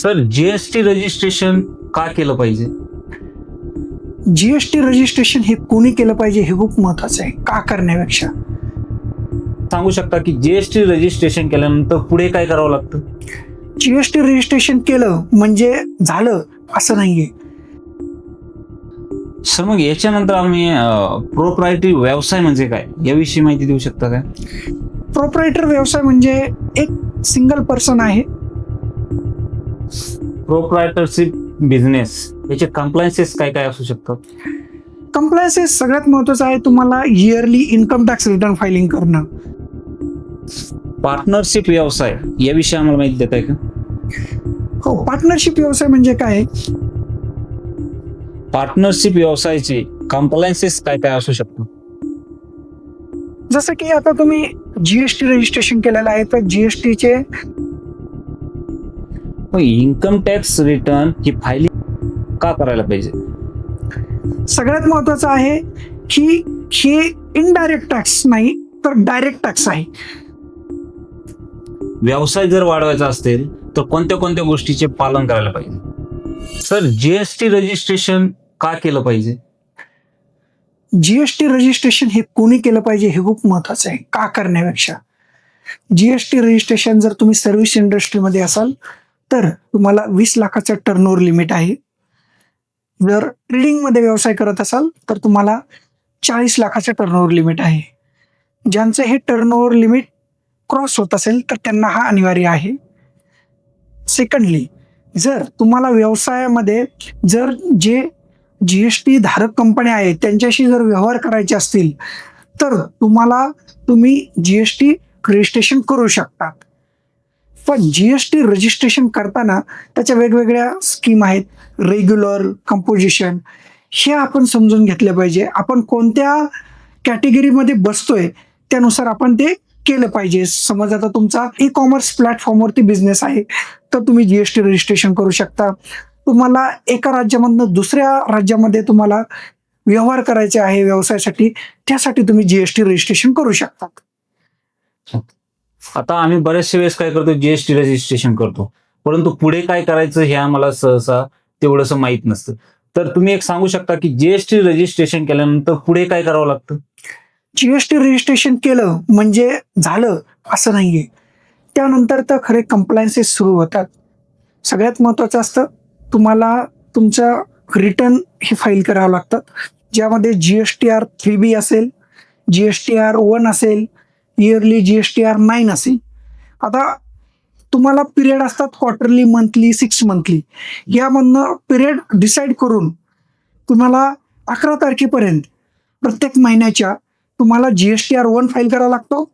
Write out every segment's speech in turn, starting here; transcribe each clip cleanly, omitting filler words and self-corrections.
Sir, GST registration का केलं पाहिजे? जीएसटी रजिस्ट्रेशन हे कोणी केलं पाहिजे हे खूप महत्वाचं आहे. का करण्यापेक्षा सांगू शकता की जीएसटी रजिस्ट्रेशन केल्यानंतर पुढे काय करावं लागतं? जीएसटी रजिस्ट्रेशन केलं म्हणजे झालं असं नाहीये. सर, मग याच्यानंतर आम्ही प्रोप्रायटरी व्यवसाय म्हणजे काय याविषयी माहिती देऊ शकता काय? प्रोप्रायटर व्यवसाय म्हणजे एक सिंगल पर्सन आहे. प्रोप्रायटरशिप बिझनेस याचे कम्प्लायन्सेस काय काय असू शकतात? कंप्लायन्सेस सगळ्यात महत्वाचं आहे. तुम्हाला yearly income tax return filing करणं. पार्टनरशिप व्यवसाय याविषयी आम्हाला माहिती देत आहे का? हो, पार्टनरशिप व्यवसाय म्हणजे काय? पार्टनरशिप व्यवसायाचे कम्प्लायन्सेस काय काय असू शकतात? जसं की आता तुम्ही जीएसटी रजिस्ट्रेशन केलेलं आहे तर जीएसटीचे इन्कम टॅक्स रिटर्न ही फायलिंग का करायला पाहिजे? सगळ्यात महत्वाचं आहे की हे इनडायरेक्ट टॅक्स नाही तर डायरेक्ट टॅक्स आहे. व्यवसाय जर वाढवायचा असेल तर कोणत्या कोणत्या गोष्टीचे पालन करायला पाहिजे? सर, जीएसटी रजिस्ट्रेशन का केलं पाहिजे? जीएसटी रजिस्ट्रेशन हे कोणी केलं पाहिजे हे खूप महत्वाचं आहे. का करण्यापेक्षा जीएसटी रजिस्ट्रेशन जर तुम्ही सर्व्हिस इंडस्ट्रीमध्ये असाल तर तुम्हाला 20 लाखाचं टर्नओव्हर लिमिट आहे. जर ट्रेडिंगमध्ये व्यवसाय करत असाल तर तुम्हाला 40 लाखाचं टर्नओव्हर लिमिट आहे. ज्यांचं हे टर्नओव्हर लिमिट क्रॉस होत असेल तर त्यांना हा अनिवार्य आहे. सेकंडली, जर तुम्हाला व्यवसायामध्ये जर जे जीएसटी धारक कंपन्या आहेत त्यांच्याशी जर व्यवहार करायचे असतील तर तुम्ही जीएसटी रजिस्ट्रेशन करू शकतात. पण जीएसटी रजिस्ट्रेशन करताना त्याच्या वेगवेगळ्या स्कीम आहेत. रेग्युलर, कंपोजिशन, हे आपण समजून घेतलं पाहिजे. आपण कोणत्या कॅटेगरीमध्ये बसतोय त्यानुसार आपण ते केलं पाहिजे. समज आता तुमचा ई-कॉमर्स प्लॅटफॉर्मवरती बिझनेस आहे तर तुम्ही जीएसटी रजिस्ट्रेशन करू शकता. तुम्हाला एका राज्यामधनं दुसऱ्या राज्यामध्ये तुम्हाला व्यवहार करायचे आहे व्यवसायासाठी, त्यासाठी तुम्ही जीएसटी रजिस्ट्रेशन करू शकता. आता आम्ही बरेचशे वेळेस काय करतो, जीएसटी रजिस्ट्रेशन करतो, परंतु पुढे काय करायचं हे आम्हाला सहसा तेवढंसं माहीत नसतं. तर तुम्ही एक सांगू शकता की जीएसटी रजिस्ट्रेशन केल्यानंतर पुढे काय करावं लागतं? जीएसटी रजिस्ट्रेशन केलं म्हणजे झालं असं नाहीये. त्यानंतर तर खरे कंप्लायन्सेस सुरू होतात. सगळ्यात महत्वाचं असतं तुम्हाला तुमचं रिटर्न हे फाईल करावं लागतात, ज्यामध्ये GSTR 3B असेल, GSTR 1 असेल, इयरली GSTR 9 असेल. आता तुम्हाला पिरियड असतात क्वार्टरली, मंथली, 6 मंथली. यामधनं पिरियड डिसाईड करून तुम्हाला 11 तारखेपर्यंत प्रत्येक महिन्याच्या तुम्हाला GSTR 1 फाईल करावा लागतो.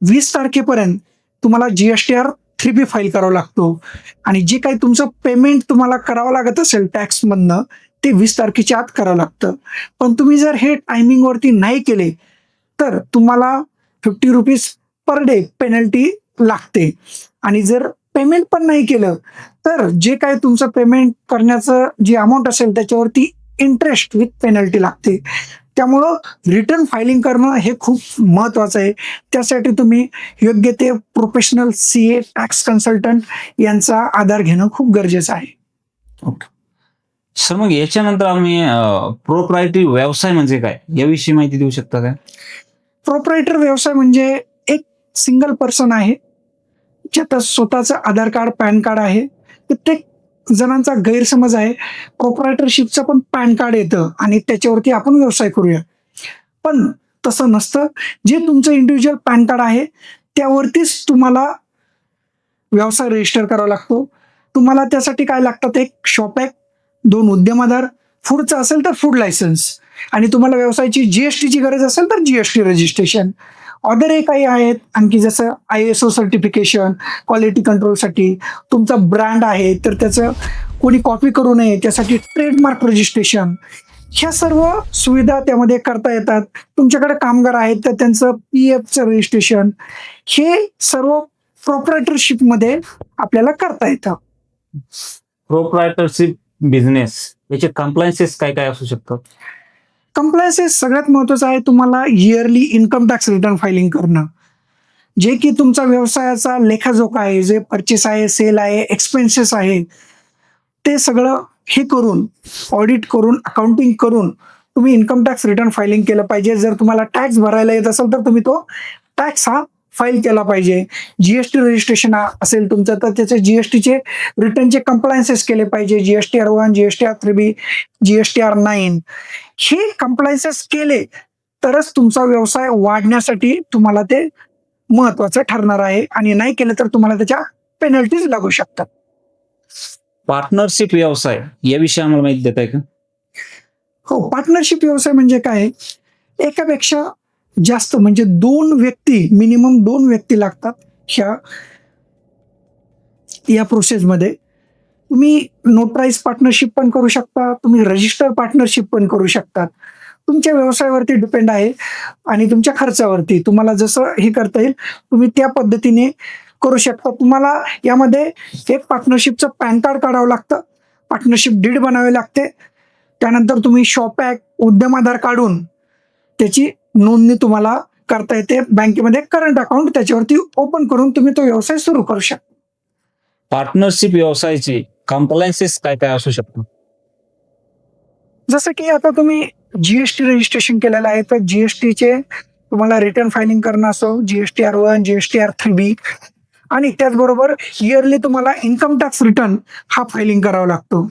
20 तारखेपर्यंत तुम्हाला GSTR 3B फाईल करावा लागतो. आणि जे काही तुमचं पेमेंट तुम्हाला करावं लागत असेल टॅक्समधनं ते 20 तारखेच्या आत करावं लागतं. पण तुम्ही जर हे टायमिंगवरती नाही केले तर तुम्हाला ₹50 पर डे पेनल्टी लागते. आणि जर पेमेंट पण नाही केलं तर जे काही तुमचं पेमेंट करण्याचं जी अमाऊंट असेल त्याच्यावरती इंटरेस्ट विथ पेनल्टी लागते. त्यामुळं रिटर्न फायलिंग करणं हे खूप महत्त्वाचं आहे. त्यासाठी तुम्ही योग्य ते प्रोफेशनल CA, टॅक्स कन्सल्टंट यांचा आधार घेणं खूप गरजेचं आहे. ओके सर, मग याच्यानंतर आम्ही प्रोप्रायटरी व्यवसाय म्हणजे काय याविषयी माहिती देऊ शकता काय? प्रोप्रायटर व्यवसाय म्हणजे एक सिंगल पर्सन आहे ज्याचं स्वतःचं आधार कार्ड, पॅन कार्ड आहे. प्रत्येक जणांचा गैरसमज आहे प्रोप्रायटरशिपचं पण पॅन कार्ड येतं आणि त्याच्यावरती आपण व्यवसाय करूया. पण तसं नसतं. जे तुमचं इंडिव्हिज्युअल पॅन कार्ड आहे त्यावरतीच तुम्हाला व्यवसाय रजिस्टर करावा लागतो. तुम्हाला त्यासाठी काय लागतात? एक शॉप ॲक्ट, 2 उद्यम आधार, फूडचं असेल तर फूड लायसन्स, आणि तुम्हाला व्यवसायाची जीएसटीची गरज असेल तर जीएसटी रजिस्ट्रेशन. अदरही काही आहेत आणखी, जसं ISO सर्टिफिकेशन, क्वालिटी कंट्रोलसाठी. तुमचा ब्रँड आहे तर त्याचं कोणी कॉपी करू नये त्यासाठी ट्रेडमार्क रजिस्ट्रेशन. ह्या सर्व सुविधा त्यामध्ये करता येतात. तुमच्याकडे कामगार आहेत तर त्यांचं PFचं रजिस्ट्रेशन. हे सर्व प्रोप्रायटरशिपमध्ये आपल्याला करता येतं. प्रोप्रायटरशिप बिझनेस याचे कम्प्लायन्सेस काय काय असू शकतात? कंप्लायन्सेस सगळ्यात महत्वाचं आहे तुम्हाला yearly income tax return filing करणं. जे की तुमचा व्यवसायाचा लेखाजोखा आहे, जे परचेस आहे, सेल आहे, एक्सपेन्सेस आहे, ते सगळं हे करून, ऑडिट करून, अकाउंटिंग करून तुम्ही इन्कम टॅक्स रिटर्न फायलिंग केलं पाहिजे. जर तुम्हाला टॅक्स भरायला येत असेल तर तुम्ही तो टॅक्स हा फाईल केला पाहिजे. जीएसटी रजिस्ट्रेशन असेल तुमचं तर त्याचे जीएसटीचे रिटर्नचे कंप्लायन्सेस केले पाहिजे. GSTR1, GSTR3B, GSTR9 हे कंप्लायन्सेस केले तरच तुमचा व्यवसाय वाढण्यासाठी तुम्हाला ते महत्वाचं ठरणार आहे, आणि नाही केलं तर तुम्हाला त्याच्या पेनल्टीज लागू शकतात. पार्टनरशिप व्यवसाय याविषयी आम्हाला माहिती देत आहे का? हो, पार्टनरशिप व्यवसाय म्हणजे काय? एकापेक्षा जास्त म्हणजे मिनिमम दोन व्यक्ती लागतात या प्रोसेसमध्ये. तुम्ही नोटराईज पार्टनरशिप पण करू शकता, तुम्ही रजिस्टर पार्टनरशिप पण करू शकतात. तुमच्या व्यवसायावरती डिपेंड आहे आणि तुमच्या खर्चावरती. तुम्हाला जसं हे करता येईल तुम्ही त्या पद्धतीने करू शकता. तुम्हाला यामध्ये एक पार्टनरशिपचं पॅन कार्ड काढावं लागतं, पार्टनरशिप डीड बनावे लागते. त्यानंतर तुम्ही शॉप ॲक्ट, उद्यम आधार काढून त्याची नोंदणी तुम्हाला करता येते. बँकेमध्ये करंट अकाउंट त्याच्यावरती ओपन करून तुम्ही तो व्यवसाय सुरू करू शकता. पार्टनरशिप व्यवसायाचे कंप्लायन्सेस काय काय असू शकतात? जसं की आता तुम्ही जीएसटी रजिस्ट्रेशन केलेलं आहे तर जीएसटीचे तुम्हाला रिटर्न फायलिंग करणं असो, GSTR1, GSTR3B, आणि त्याचबरोबर इयरली तुम्हाला इन्कम टॅक्स रिटर्न हा फायलिंग करावा लागतो.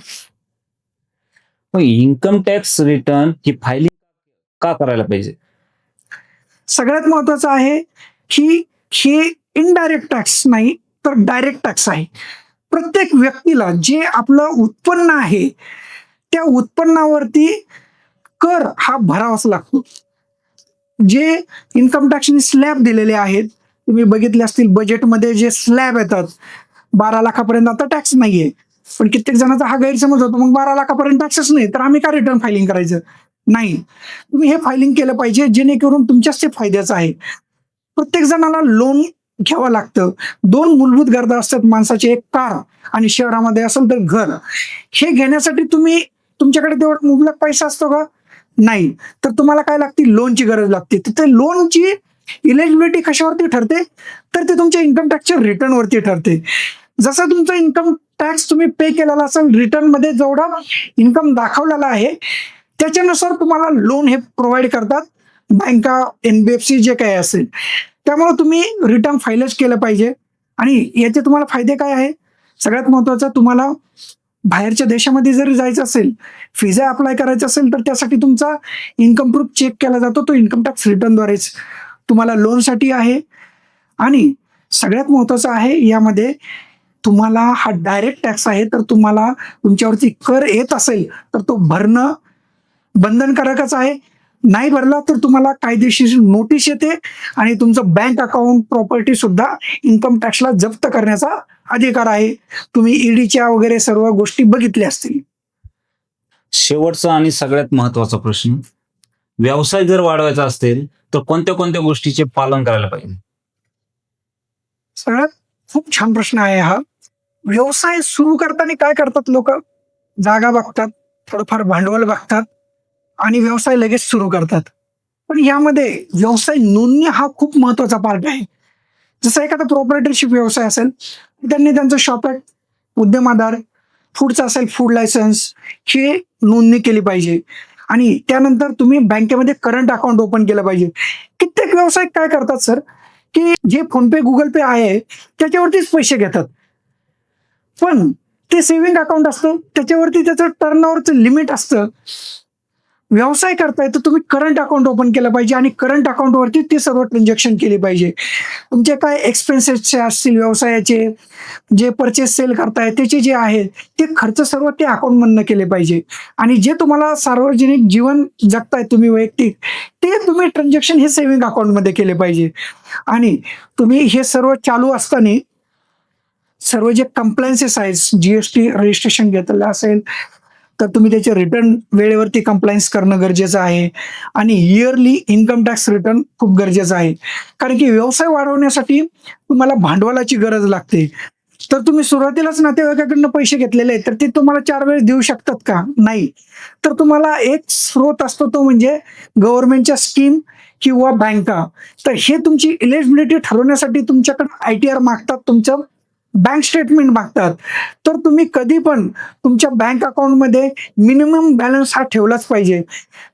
मग इन्कम टॅक्स रिटर्न ही फायलिंग का करायला पाहिजे? सगळ्यात महत्वाचं आहे की हे इनडायरेक्ट टॅक्स नाही तर डायरेक्ट टॅक्स आहे. प्रत्येक व्यक्तीला जे आपलं उत्पन्न आहे त्या उत्पन्नावरती कर हा भरावाच लागतो. जे इन्कम टॅक्सने स्लॅब दिलेले आहेत, तुम्ही बघितले असतील बजेटमध्ये जे स्लॅब येतात 12 लाखापर्यंत आता टॅक्स नाहीये, पण कित्येक जणांचा हा गैरसमज होतो मग 12 लाखापर्यंत टॅक्सच नाही तर आम्ही का रिटर्न फायलिंग करायचं? नाही, तुम्ही हे फायलिंग केलं पाहिजे जेणेकरून तुमच्याच ते फायद्याचं आहे. प्रत्येक जणाला लोन घ्यावं लागतं. 2 मूलभूत गरजा असतात माणसाची, एक कार आणि शहरामध्ये असेल तर घर. हे घेण्यासाठी तुमच्याकडे तेवढा मुबलक पैसा असतो का? नाही. तर तुम्हाला काय लागते? लोनची गरज लागते. तर ते लोनची इलिजिबिलिटी कशावरती ठरते? तर ते तुमच्या इन्कम टॅक्सच्या रिटर्नवरती ठरते. जसं तुमचा इन्कम टॅक्स तुम्ही पे केलेला असेल, रिटर्नमध्ये जेवढा इन्कम दाखवलेला आहे त्याच्यानुसार तुम्हाला लोन हे प्रोव्हाइड करतात बँका, NBFC जे काही असेल. त्यामुळे तुम्ही रिटर्न फाईलच केलं पाहिजे. आणि याचे तुम्हाला फायदे काय आहे? सगळ्यात महत्वाचं, तुम्हाला बाहेरच्या देशामध्ये जरी जायचं असेल, व्हिसा अप्लाय करायचा असेल तर त्यासाठी तुमचा इन्कम प्रूफ चेक केला जातो, तो इन्कम टॅक्स रिटर्नद्वारेच. तुम्हाला लोनसाठी आहे. आणि सगळ्यात महत्वाचं आहे यामध्ये, तुम्हाला हा डायरेक्ट टॅक्स आहे तर तुम्हाला तुमच्यावरती कर येत असेल तर तो भरणं बंधनकारकच आहे. नाही भरला तर तुम्हाला कायदेशीर नोटीस येते आणि तुमचं बँक अकाउंट, प्रॉपर्टी सुद्धा इन्कम टॅक्सला जप्त करण्याचा अधिकार आहे. तुम्ही ईडीच्या वगैरे सर्व गोष्टी बघितल्या असतील. शेवटचा आणि सगळ्यात महत्वाचा प्रश्न, व्यवसाय जर वाढवायचा असेल तर कोणत्या कोणत्या गोष्टीचे पालन करायला पाहिजे? सगळ्यात खूप छान प्रश्न आहे हा. व्यवसाय सुरू करताना काय करतात लोक? जागा बघतात, थोडंफार भांडवल बघतात आणि व्यवसाय लगेच सुरू करतात. पण यामध्ये व्यवसाय नोंदणी हा खूप महत्वाचा पार्ट आहे. जसं एखादा प्रोप्रायटरशिप व्यवसाय असेल, त्यांनी त्यांचं शॉप ॲक्ट, उद्यम आधार, फूडचा असेल फूड लायसन्स, हे नोंदणी केली पाहिजे. आणि त्यानंतर तुम्ही बँकेमध्ये करंट अकाउंट ओपन केलं पाहिजे. कित्येक व्यवसाय काय करतात सर, की जे फोनपे, गुगल पे आहे त्याच्यावरतीच पैसे घेतात, पण ते सेव्हिंग अकाउंट असतं त्याच्यावरती त्याचं टर्नओव्हरचं लिमिट असतं. व्यवसाय करताय तर तुम्ही करंट अकाउंट ओपन केलं पाहिजे आणि करंट अकाउंटवरती ते सर्व ट्रान्झॅक्शन केली पाहिजे. तुमचे काय एक्सपेन्सेसचे असतील व्यवसायाचे, जे परचेस सेल करताय त्याचे जे आहेत ते खर्च सर्व ते अकाउंटमधनं केले पाहिजे. आणि जे तुम्हाला सार्वजनिक जीवन जगताय तुम्ही वैयक्तिक, ते तुम्ही ट्रान्झॅक्शन हे सेव्हिंग अकाउंटमध्ये केले पाहिजे. आणि तुम्ही हे सर्व चालू असताना सर्व जे कंप्लायन्सेस आहेत, जीएसटी रजिस्ट्रेशन घेतलेलं असेल तर तुम्ही त्याचे रिटर्न वेळेवरती कंप्लायन्स करणं गरजेचं आहे. आणि इयरली इन्कम टॅक्स रिटर्न खूप गरजेचं आहे. कारण की व्यवसाय वाढवण्यासाठी तुम्हाला भांडवलाची गरज लागते. तर तुम्ही सुरुवातीलाच नातेवाईकाकडनं पैसे घेतलेले आहेत तर ते तुम्हाला 4 वेळेस देऊ शकतात का? नाही. तर तुम्हाला एक स्रोत असतो तो म्हणजे गव्हर्नमेंटच्या स्कीम किंवा बँका. तर हे तुमची इलिजिबिलिटी ठरवण्यासाठी तुमच्याकडे ITR मागतात, तुमचं बँक स्टेटमेंट मागतात. तर तुम्ही कधी पण तुमच्या बँक अकाउंटमध्ये मिनिमम बॅलन्स हा ठेवलाच पाहिजे.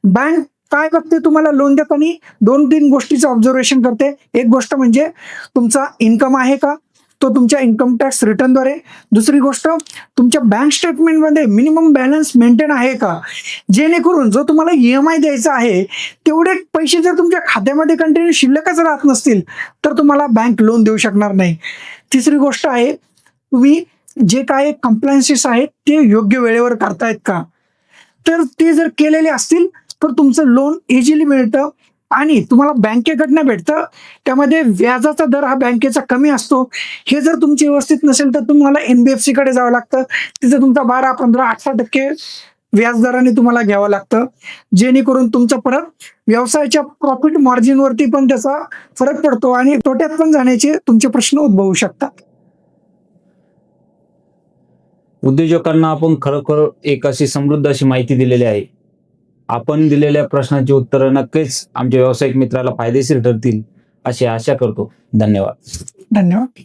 बँक काय बघते तुम्हाला लोन देताना 2-3 गोष्टीचं ऑब्झर्वेशन करते. एक गोष्ट म्हणजे तुमचा इन्कम आहे का? तो तुमच्या इन्कम टॅक्स रिटर्नद्वारे. दुसरी गोष्ट तुमच्या बँक स्टेटमेंटमध्ये मिनिमम बॅलन्स मेंटेन आहे का? जेणेकरून जो तुम्हाला EMI द्यायचा आहे तेवढे पैसे जर तुमच्या खात्यामध्ये कंटिन्यू शिल्लकच राहत नसतील तर तुम्हाला बँक लोन देऊ शकणार नाही. तिसरी गोष्ट आहे तुम्ही जे काय कंप्लायन्सेस आहेत ते योग्य वेळेवर करतायत का? तर ते जर केलेले असतील तर तुमचं लोन इझिली मिळतं आणि तुम्हाला बँकेकडनं भेटतं. त्यामध्ये व्याजाचा दर हा बँकेचा कमी असतो. हे जर तुमची व्यवस्थित नसेल तर तुम्हाला NBFC कडे जावं लागतं. तिथं तुमचा 12, 15, 18% व्याजदराने तुम्हाला घ्यावं लागतं. जेणेकरून तुमचा परत व्यवसायाच्या प्रॉफिट मार्जिनवरती पण त्याचा फरक पडतो आणि तोट्यात पण जाण्याचे तुमचे प्रश्न उद्भवू शकतात. उद्योजकांना आपण खरोखर एक अशी समृद्ध अशी माहिती दिलेली आहे. आपण दिलेल्या प्रश्नांची उत्तरं नक्कीच आमच्या व्यावसायिक मित्राला फायदेशीर ठरतील अशी आशा करतो. धन्यवाद. धन्यवाद.